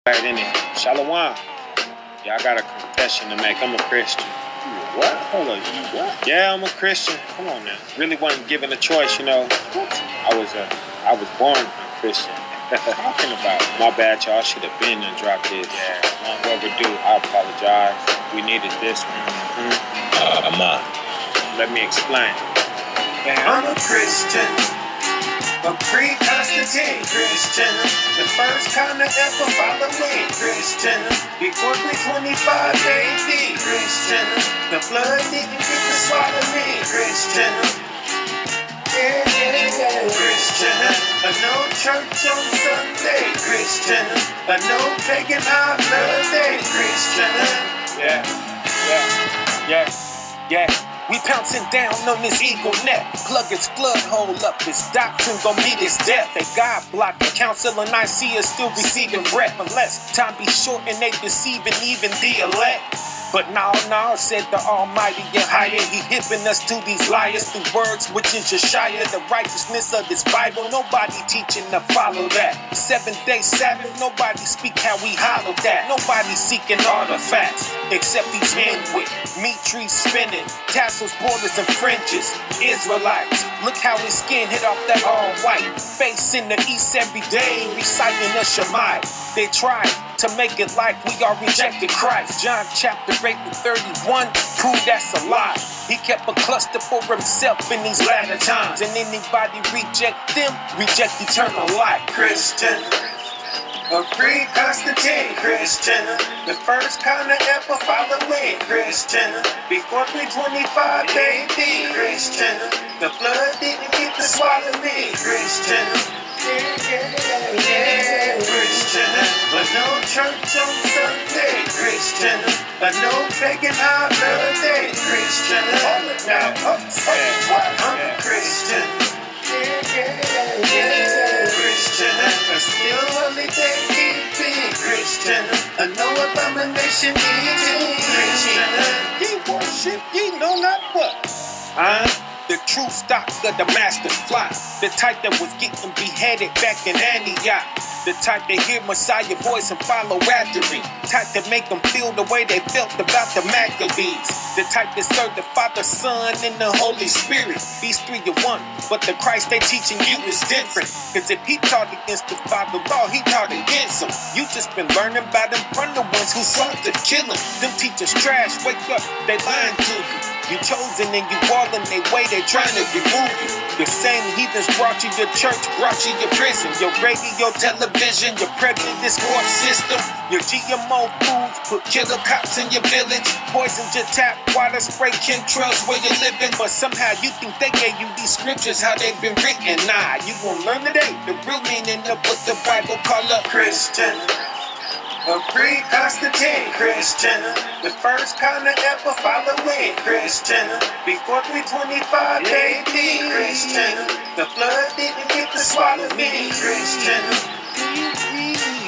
Right in it. Shalom. Yeah, I got a confession to make. I'm a Christian. What? Hold on, you what? Yeah, I'm a Christian. Come on now. Really wasn't given a choice, you know. I was born a Christian. Talking about? My bad, y'all. Should have been and dropped this. Yeah. Long overdue. I apologize. We needed this one. Let me explain. I'm a Christian. A pre-Constantine Christian, the first kind to ever follow me Christian, before 325 AD Christian, the blood didn't get to swallow me Christian, yeah, Christian, a no church on Sunday Christian, a no pagan holiday Christian, yeah. We pouncing down on this eagle neck. Plug his blood hole up. His doctrine gon' meet his death. They God block the council and Nicaea still receiving breath. Unless time be short and they deceiving even the elect. But no, said the Almighty and higher. He hipping us to these liars through words which is Jeshaya. The righteousness of this Bible, nobody teaching to follow that. 7-day Sabbath, nobody speak how we hollow that. Nobody seeking artifacts, except these men with meat trees spinning, tassels, borders, and fringes. Israelites, look how his skin hit off that all white. Face in the east every day, reciting the Shemai. They tried to make it like we are rejected Christ. John chapter 8:31, prove that's a lie. He kept a cluster for himself in these latter times. And anybody reject them, reject eternal life. Christian, a pre-Constantine Christian, the first kind to ever follow me Christian, before 325 AD Christian, the blood didn't get to swallow me Christian, yeah, Christian, but no church on Sunday Christian, but no pagan holiday Christian, now I'm a Christian, yeah, Christian, but still only they keep being Christian, no abomination eating Christian, ye worship ye know not what, the true stock of the master flock, the type that was getting beheaded back in Antioch, the type that hear Messiah voice and follow after him, type that make them feel the way they felt about the Maccabees, the type that serve the Father, Son, and the Holy Spirit. These three are one, but the Christ they teaching you is different. Cause if he taught against the Father law, he taught against him. You just been learning about them from the ones who sought to kill him. Them teachers trash, wake up, they lying to you. You chosen and you all in their way, they trying to remove you. The same heathens brought you your church, brought you your prison, your radio, television, your prejudice court system, your GMO foods, put killer cops in your village, poisoned your tap water, spray chemtrails where you're living. But somehow you think they gave you these scriptures how they've been written. Nah, you gon' learn today the real meaning of what the Bible call a Christian. A pre-Constantine Christian, the first kind to ever follow me Christian, before 325 AD Christian, the blood didn't get to swallow me Christian,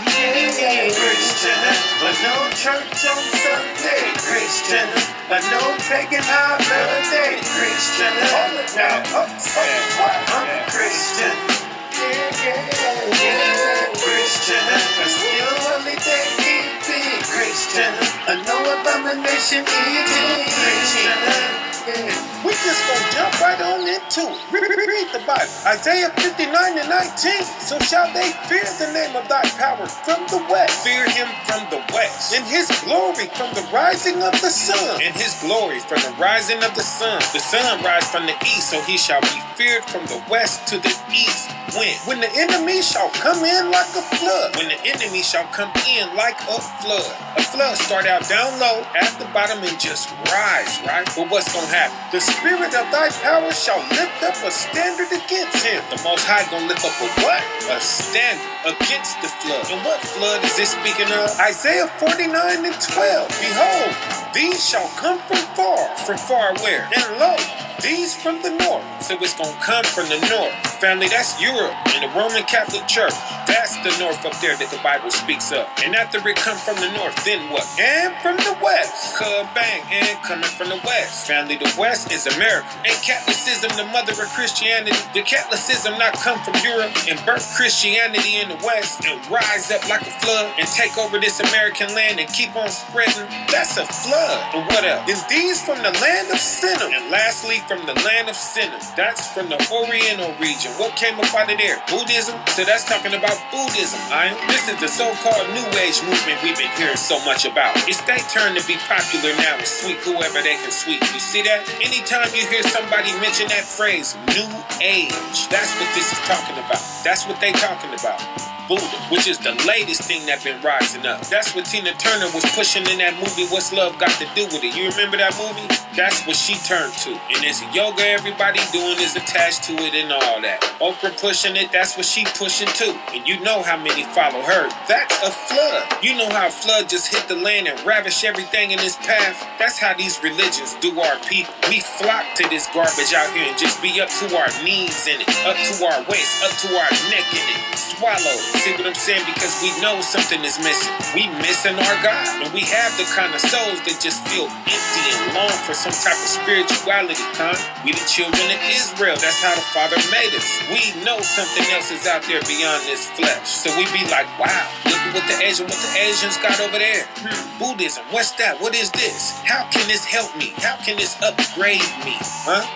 yeah, Christian, but no church on Sunday Christian, but no pagan holiday Christian, now I'm a Christian, yeah, Christian, but still only they keep being Christian, no abomination eating Christian, yeah. We just gonna jump right on into it. Read the Bible. Isaiah 59:19. So shall they fear the name of thy power from the west. Fear him from the west. In his glory from the rising of the sun. In his glory from the rising of the sun. The sun rise from the east, so he shall be feared from the west to the east. When the enemy shall come in like a flood. When the enemy shall come in like a flood. A flood start out down low at the bottom and just rise, right? But what's gonna happen? The spirit of thy power shall lift up a standard against him. The Most High gonna lift up a what? A standard against the flood. And what flood is this speaking of? Isaiah 49:12. Behold, these shall come from far. From far where? And lo, these from the north. So it's gonna come from the north. Family, that's Europe and the Roman Catholic Church. That's the north up there that the Bible speaks of. And after it come from the north, then what? And from the west. Bang, and coming from the west. Family, the west is America. Ain't Catholicism the mother of Christianity? Did Catholicism not come from Europe and birth Christianity in the west and rise up like a flood and take over this American land and keep on spreading? That's a flood. And what else? And these from the land of Sinim. And lastly, from the land of Sinim. That's from the Oriental region. What came up out of there? Buddhism? So that's talking about Buddhism. This is the so-called New Age movement we've been hearing so much about. It's their turn to be popular now and sweep whoever they can sweep. You see that? Anytime you hear somebody mention that phrase, New Age, that's what this is talking about. That's what they talking about. Buddha, which is the latest thing that been rising up. That's what Tina Turner was pushing in that movie, What's Love Got to Do With It? You remember that movie? That's what she turned to. And this yoga everybody doing is attached to it and all that. Oprah pushing it, that's what she pushing too. And you know how many follow her. That's a flood. You know how a flood just hit the land and ravish everything in its path? That's how these religions do our people. We flock to this garbage out here and just be up to our knees in it, up to our waist, up to our neck in it. Swallow. See what I'm saying? Because we know something is missing. We missing our God. And we have the kind of souls that just feel empty and long for some type of spirituality, We the children of Israel. That's how the Father made us. We know something else is out there beyond this flesh. So we be like, wow, look at what the Asians got over there. Buddhism, what's that? What is this? How can this help me? How can this upgrade me?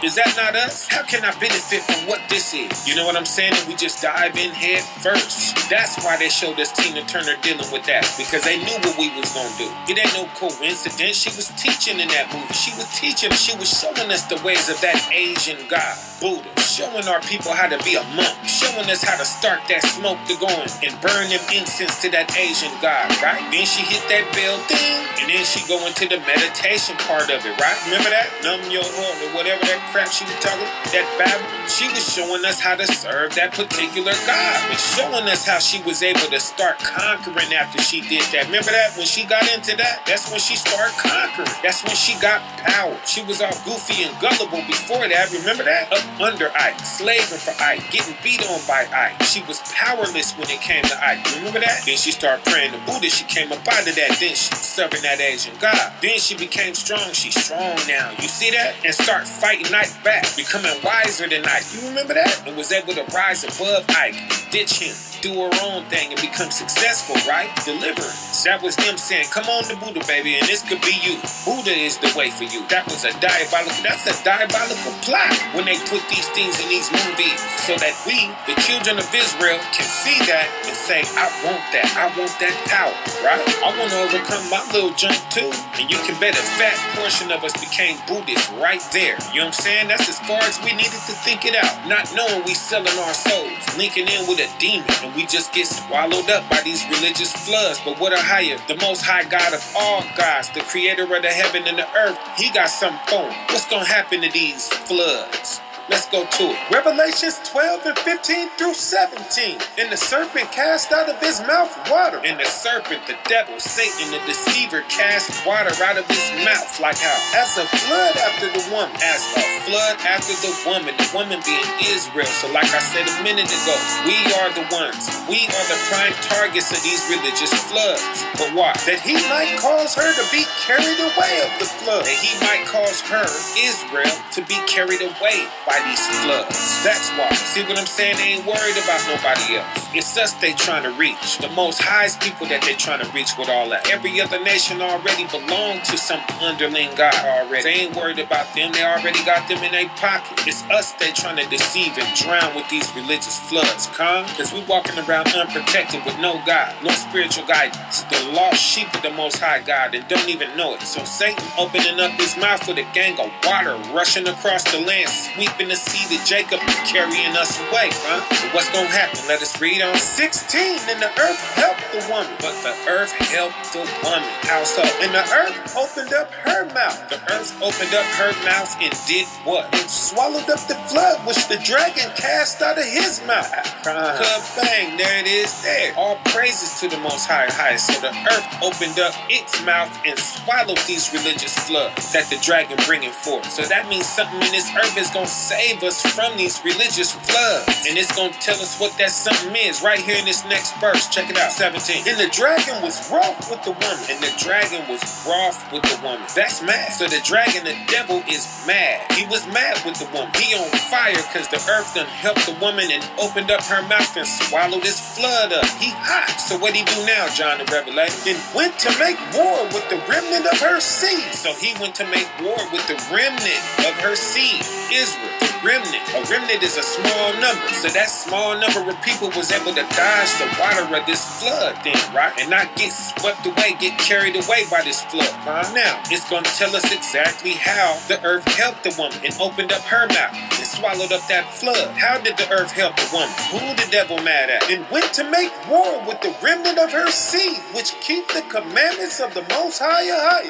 Is that not us? How can I benefit from what this is? You know what I'm saying? And we just dive in head first. That's why they showed us Tina Turner dealing with that, because they knew what we was gonna do. It ain't no coincidence. She was teaching in that movie. She was teaching. She was showing us the ways of that Asian God, Buddha, showing our people how to be a monk, showing us how to start that smoke to going and burn them incense to that Asian God, right? Then she hit that bell, ding, and then she go into the meditation part of it, right? Remember that? Numb your heart or whatever that crap she was talking, that Bible. She was showing us how to serve that particular God, and showing us how she was able to start conquering after she did that. Remember that? When she got into that, that's when she started conquering. That's when she got power. She was all goofy and gullible before that. Remember that? Up under Ike, slaving for Ike, getting beat on by Ike. She was powerless when it came to Ike. Remember that? Then she started praying to Buddha. She came up out of that. Then she was serving that Asian God. Then she became strong. She's strong now. You see that? And start fighting Ike back, becoming wiser than Ike. You remember that? And was able to rise above Ike, ditch him, do her own thing and become successful, right? Deliverance. That was them saying, come on to Buddha, baby, and this could be you. Buddha is the way for you. That's a diabolical plot when they put these things in these movies so that we, the children of Israel, can see that and say, I want that. I want that power, right? I want to overcome my little junk too. And you can bet a fat portion of us became Buddhists right there. You know what I'm saying? That's as far as we needed to think it out. Not knowing we selling our souls, linking in with a demon, and we just get swallowed up by these religious floods. But what a higher, the most high God of all gods, the creator of the heaven and the earth, he got something for him. What's gonna happen to these floods? Let's go to it. Revelations 12 and 15 through 17. And the serpent cast out of his mouth water. And the serpent, the devil, Satan, the deceiver, cast water out of his mouth. Like how? As a flood after the woman. As a flood after the woman being Israel. So like I said a minute ago, we are the ones. We are the prime targets of these religious floods. But why? That he might cause her to be carried away of the flood. That he might cause her, Israel, to be carried away by these floods. That's why. See what I'm saying? They ain't worried about nobody else. It's us they trying to reach. The most highest people that they trying to reach with all that. Every other nation already belong to some underling God already. They ain't worried about them. They already got them in their pocket. It's us they trying to deceive and drown with these religious floods. Because we walking around unprotected with no God, no spiritual guidance. The lost sheep of the most high God and don't even know it. So Satan opening up his mouth with a gang of water rushing across the land, sweeping the seed of Jacob and carrying us away, But what's gonna happen? Let us read on 16. And the earth helped the woman, but the earth helped the woman. How so? And the earth opened up her mouth. The earth opened up her mouth and did what? It swallowed up the flood which the dragon cast out of his mouth. Bang, there it is there. All praises to the most high. So the earth opened up its mouth and swallowed these religious floods that the dragon bringing forth. So that means something in this earth is gonna save us from these religious floods. And it's gonna tell us what that something is right here in this next verse. Check it out, 17. And the dragon was wroth with the woman. And the dragon was wroth with the woman. That's mad. So the dragon, the devil, is mad. He was mad with the woman. He on fire because the earth done helped the woman and opened up her mouth and swallowed this flood up. He hot. So what he do now, John the Revelator? Then went to make war with the remnant of her seed. So he went to make war with the remnant of her seed, Israel. The remnant. A remnant is a small number. So that small number of people was able to dodge the water of this flood thing, right? And not get swept away, get carried away by this flood. Now, it's going to tell us exactly how the earth helped the woman and opened up her mouth and swallowed up that flood. How did the earth help the woman? Who the devil mad at? And went to make war with the remnant of her seed, which keep the commandments of the Most High.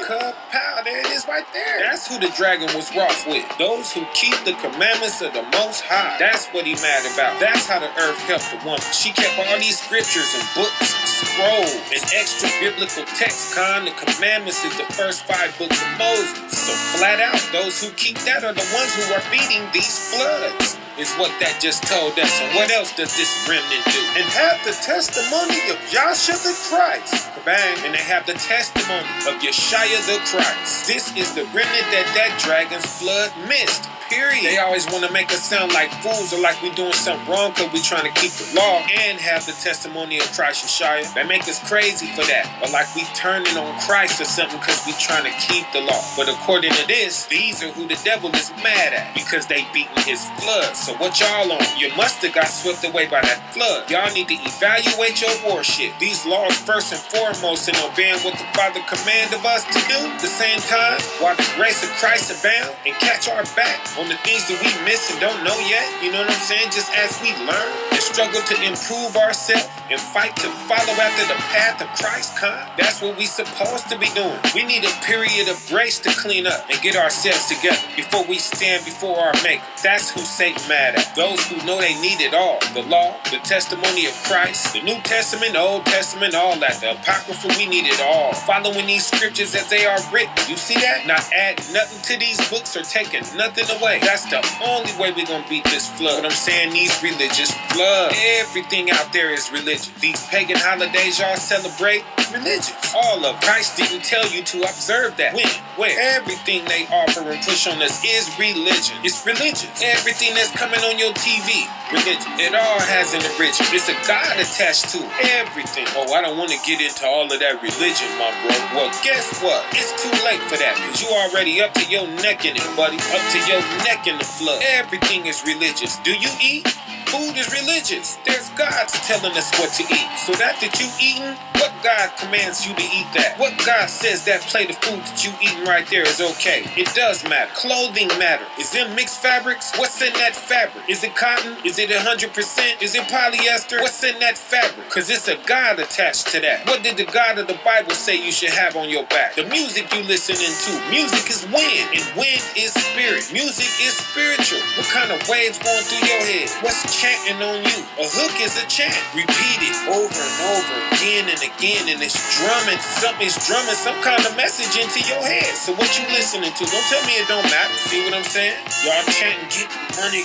Kapow, there it is right there. That's who the dragon was wroth with. Those who keep the commandments of the Most High. That's what he mad about. That's how the earth helped the woman. She kept all these scriptures and books, scrolls, and extra biblical texts. The commandments is the first 5 books of Moses. So flat out, those who keep that are the ones who are beating these floods, is what that just told us. And what else does this remnant do? And have the testimony of Yahshua the Christ. Bang. And they have the testimony of Yeshua the Christ. This is the remnant that dragon's flood missed. Period. They always want to make us sound like fools or like we're doing something wrong because we're trying to keep the law and have the testimony of Christ Yeshua. They make us crazy for that. Or like we turning on Christ or something because we're trying to keep the law. But according to this, these are who the devil is mad at because they beating his flood. So what y'all on? You must have got swept away by that flood. Y'all need to evaluate your worship. These laws first and foremost in obeying what the Father commanded of us to do. At the same time, while the grace of Christ abound and catch our back on the things that we miss and don't know yet, you know what I'm saying? Just as we learn and struggle to improve ourselves and fight to follow after the path of Christ, that's what we supposed to be doing. We need a period of grace to clean up and get ourselves together before we stand before our Maker. That's who Satan mad at. Those who know they need it all. The law, the testimony of Christ, the New Testament, the Old Testament, all that. The Apocrypha, we need it all. Following these scriptures as they are written. You see that? Not adding nothing to these books or taking nothing away. That's the only way we're gonna beat this flood. What I'm saying, these religious floods. Everything out there is religious. These pagan holidays y'all celebrate, religious. All of Christ didn't tell you to observe that. When? Where? Everything they offer and push on us is religion. It's religious. Everything that's coming on your TV, religion. It all has an origin. It's a God attached to everything. Oh, I don't want to get into all of that religion, my bro. Well, guess what? It's too late for that because you already up to your neck in it, buddy. Up to your neck in the flood. Everything is religious. Do you eat? Food is religious. There's gods telling us what to eat. So that you eating, what God commands you to eat that? What God says that plate of food that you eating right there is okay? It does matter. Clothing matter. Is it mixed fabrics? What's in that fabric? Is it cotton? Is it 100%? Is it polyester? What's in that fabric? Because it's a God attached to that. What did the God of the Bible say you should have on your back? The music you listening to. Music is wind, and wind is spirit. Music is spiritual. What kind of waves going through your head? What's chanting on you? A hook is a chant. Repeat it over and over again and again, and it's drumming. Something's drumming some kind of message into your head. So what you listening to? Don't tell me it don't matter. See what I'm saying? Y'all chanting, get money,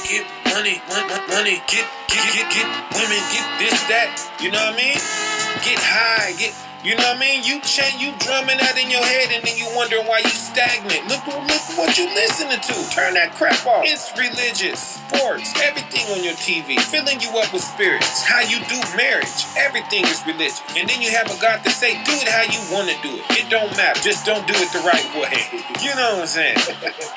money, get women, get this, that. You know what I mean? Get high, get. You know what I mean? You chant, you drumming that in your head, and then you wondering why you stagnant. Look what you listening to. Turn that crap off. It's religious, sports, everything on your TV, filling you up with spirits. How you do marriage, everything is religious. And then you have a God to say, do it how you want to do it. It don't matter. Just don't do it the right way. You know what I'm saying?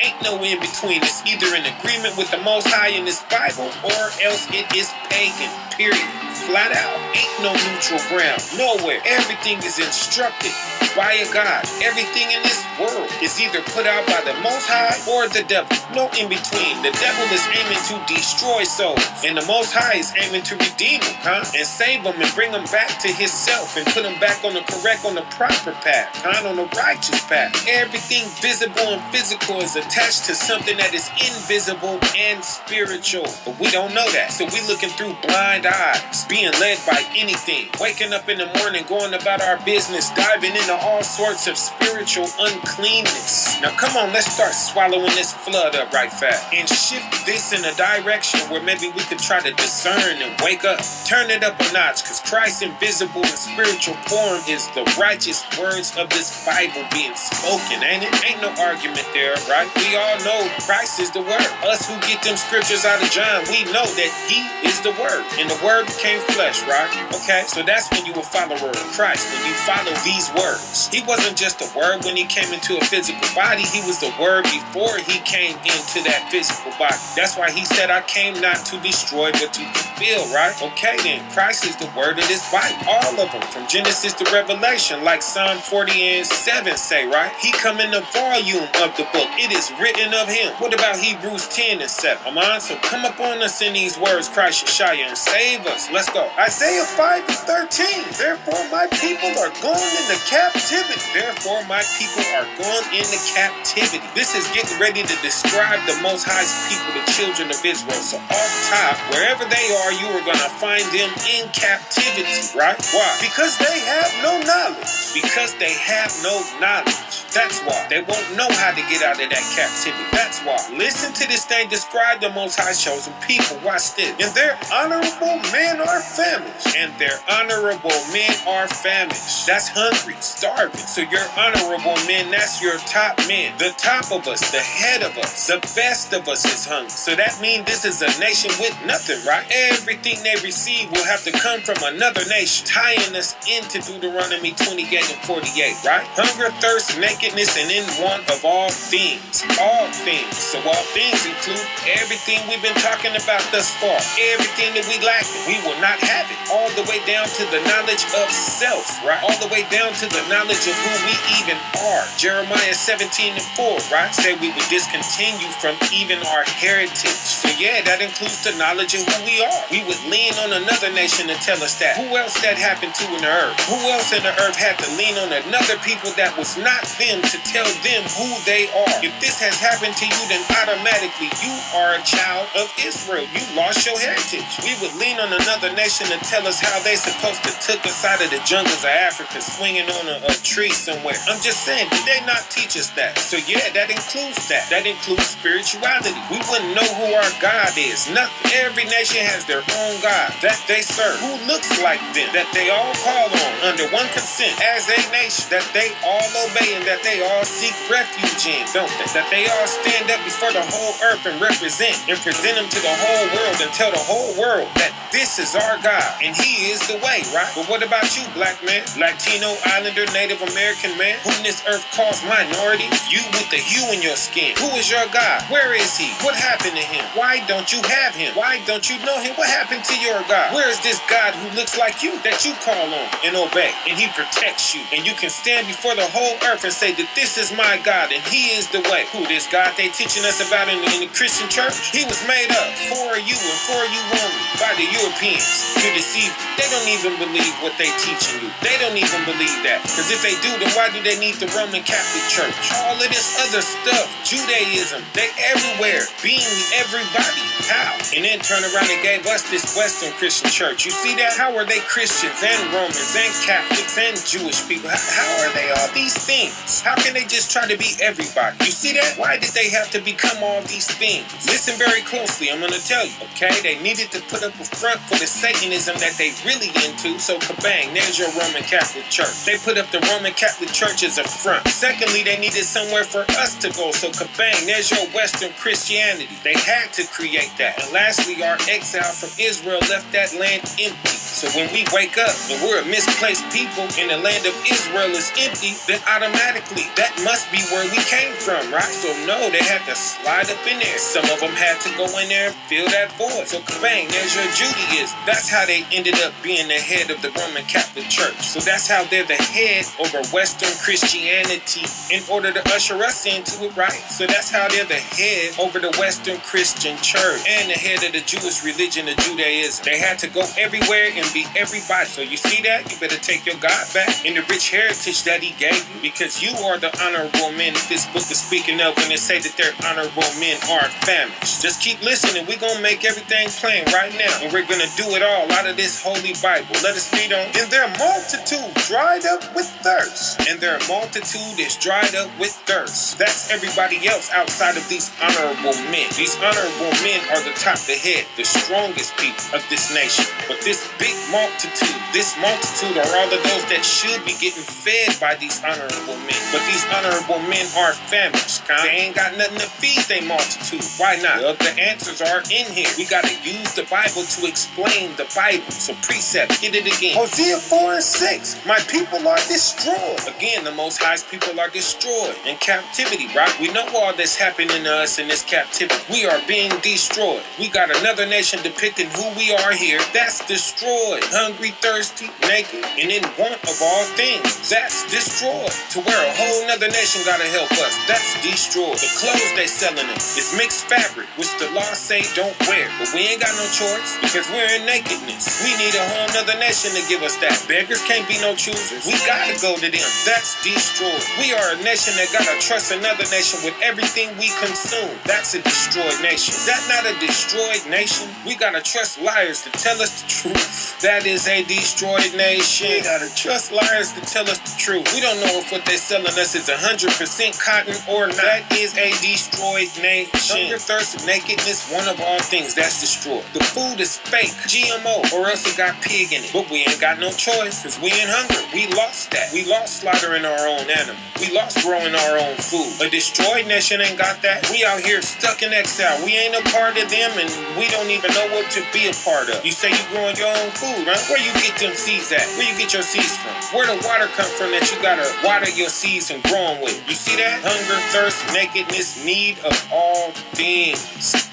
Ain't no in between. It's either in agreement with the Most High in this Bible, or else it is pagan. Period. Flat out. Ain't no neutral ground. Nowhere. Everything is instructed by a God. Everything in this world is either put out by the Most High or the devil. No in between. The devil is aiming to destroy souls, and the Most High is aiming to redeem them, and save them and bring them back to Himself and put them back on the correct, on the proper path, on the righteous path. Everything visible and physical is attached to something that is invisible and spiritual, but we don't know that, so we looking through blind eyes. being led by anything, waking up in the morning, going about our business, diving into all sorts of spiritual uncleanness. Now come on, let's start swallowing this flood up right fast and shift this in a direction where maybe we could try to discern and wake up. Turn it up a notch, because Christ's invisible and spiritual form is the righteous words of this Bible being spoken, ain't it? Ain't no argument there, right? We all know Christ is the word. Us who get them scriptures out of John, we know that he is the word, and the word became flesh, right? Okay, so that's when you a follower of Christ, when you follow these words. He wasn't just a word when he came into a physical body, he was the word before he came into that physical body. That's why he said, I came not to destroy, but to fulfill, right? Okay then, Christ is the word of this Bible. All of them, from Genesis to Revelation, like Psalm 40:7 say, right? He come in the volume of the book. It is written of him. What about Hebrews 10:7? Come on, so come up on us in these words, Christ Yeshaya, and save us. Let's go. Isaiah 5:13. Therefore my people are gone into captivity. Therefore my people are gone into captivity. This is getting ready to describe the Most High's people, the children of Israel. So off top, wherever they are, you are going to find them in captivity, right? Why? Because they have no knowledge. Because they have no knowledge. That's why. They won't know how to get out of that captivity. That's why. Listen to this thing describe the Most High chosen people. Watch this. And their honorable men are famished. And their honorable men are famished. That's hungry, starving. So your honorable men, that's your top men. The top of us, the head of us, the best of us is hungry. So that means this is a nation with nothing, right? Everything they receive will have to come from another nation, tying us into Deuteronomy 28:48, right? Hunger, thirst, nakedness, and in want of all things. All things. So all things include everything we've been talking about thus far. Everything that we lack, we will not have it. All the way down to the knowledge of self, right? All the way down to the knowledge of who we even are. Jeremiah 17:4, right? Say we would discontinue from even our heritage. So yeah, that includes the knowledge of who we are. We would lean on another nation to tell us that. Who else that happened to in the earth? Who else in the earth had to lean on another people that was not them to tell them who they are? If this has happened to you, then automatically you are a child of Israel. You lost your heritage. We would lean on another nation to tell us how they supposed to took us out of the jungles of Africa, swinging on a tree somewhere. I'm just saying, did they not teach us that? So yeah, that includes that. That includes spirituality. We wouldn't know who our God is. Nothing. Every nation has their own God that they serve, who looks like them, that they all call on under one consent as a nation, that they all obey and that they all seek refuge in, don't they? That they all stand up before the whole earth and represent and present them to the whole world and tell the whole world that this is our God and he is the way, right? But what about you, black man, Latino, Islander, Native American man, whom this earth calls minority? You with the hue in your skin. Who is your God? Where is he? What happened to him? Why don't you have him? Why don't you know him? What happened to your God? Where is this God who looks like you that you call on and obey, and he protects you, and you can stand before the whole earth and say that this is my God and he is the way? Who, this God they teaching us about in the Christian church? He was made up for you and for you only by the Europeans to deceive you. They don't even believe what they teaching you. They don't even believe that, because if they do, then why do they need the Roman Catholic Church? All of this other stuff, Judaism, they everywhere, being everybody. How? And then turn around and gave us this Western Christian church. You see that? How are they Christians and Romans and Catholics and Jewish people? How are they all these things? How can they just try to be everybody? You see that? Why did they have to become all these things? Listen very closely, I'm going to tell you, okay? They needed to put up a front for the Satanism that they really into, so kabang, there's your Roman Catholic Church. They put up the Roman Catholic Church as a front. Secondly, they needed somewhere for us to go, so kabang, there's your Western Christianity. They had to create that. And lastly, our exile from Israel left that land empty. So when we wake up and we're a misplaced people and the land of Israel is empty, then automatically that must be where we came from, right? So no, they had to slide up in there. Some of them had to go in there and fill that void. So kabang, there's your Judaism. That's how they ended up being the head of the Roman Catholic Church. So that's how they're the head over Western Christianity in order to usher us into it, right? So that's how they're the head over the Western Christian Church and the head of the Jewish religion of Judaism. They had to go everywhere and be everybody. So you see that? You better take your God back and the rich heritage that he gave you, because you are the honorable men this book is speaking of when they say that their honorable men are famished. Just keep listening. We're going to make everything plain right now, and we're going to do it all out of this holy Bible. Let us read on. And their multitude dried up with thirst. And their multitude is dried up with thirst. That's everybody else outside of these honorable men. These honorable men are the top, the head, the strongest people of this nation. But this big multitude are all of those that should be getting fed by these honorable men. But these honorable men are famished. They ain't got nothing to feed their multitude. Why not? Well, the answers are in here. We got to use the Bible to explain the Bible. So precept, get it again. Hosea 4:6. My people are destroyed. Again, the Most High's people are destroyed in captivity, right? We know all that's happening to us in this captivity. We are being destroyed. We got another nation depicting who we are here. That's destroyed. Hungry, thirsty, naked, and in want of all things. That's destroyed. To where a whole nother nation gotta help us. That's destroyed. The clothes they selling us is mixed fabric, which the law say don't wear. But we ain't got no choice because we're in nakedness. We need a whole nother nation to give us that. Beggars can't be no choosers. We gotta go to them. That's destroyed. We are a nation that gotta trust another nation with everything we consume. That's a destroyed nation. Is that not a destroyed nation? We gotta trust liars to tell us the truth. That is a destroyed nation. We gotta trust liars to tell us the truth. We don't know if what they're selling us is 100% cotton or not. That is a destroyed nation. Hunger, thirst, and nakedness, one of all things, that's destroyed. The food is fake, GMO, or else it got pig in it. But we ain't got no choice, because we in hunger. We lost that. We lost slaughtering our own animal. We lost growing our own food. A destroyed nation ain't got that. We out here stuck in exile. We ain't a part of them, and we don't even know what to be a part of. You say you growing your own food, huh? Where you get them seeds at? Where you get your seeds from? Where the water come from that you gotta water your seeds and grow them with? You see that? Hunger, thirst, nakedness, need of all things.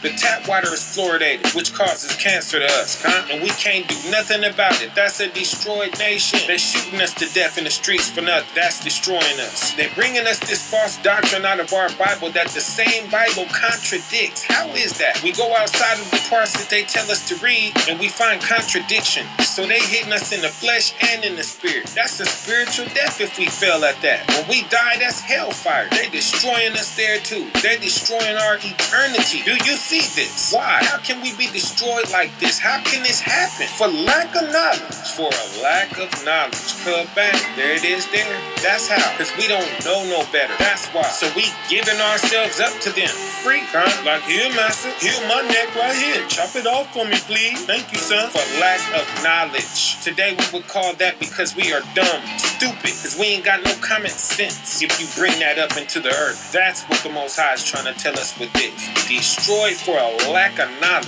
The tap water is fluoridated, which causes cancer to us, huh? And we can't do nothing about it. That's a destroyed nation. They're shooting us to death in the streets for nothing. That's destroying us. They're bringing us this false doctrine out of our Bible that the same Bible contradicts. How is that? We go outside of the parts that they tell us to read, and we find contradiction. So they hitting us in the flesh and in the spirit. That's a spiritual death if we fail at that. When we die, that's hellfire. They destroying us there too. They're destroying our eternity. Do you see this? Why? How can we be destroyed like this? How can this happen? For lack of knowledge. For a lack of knowledge. Bang. There it is there. That's how. Because we don't know no better. That's why. So we giving ourselves up to them. Free, huh? Like, here, master. Here, my neck right here. Chop it off for me, please. Thank you, son. For lack of knowledge. Today we would call that because we are dumb, stupid, because we ain't got no common sense. If you bring that up into the earth, that's what the Most High is trying to tell us with this. Destroyed for a lack of knowledge.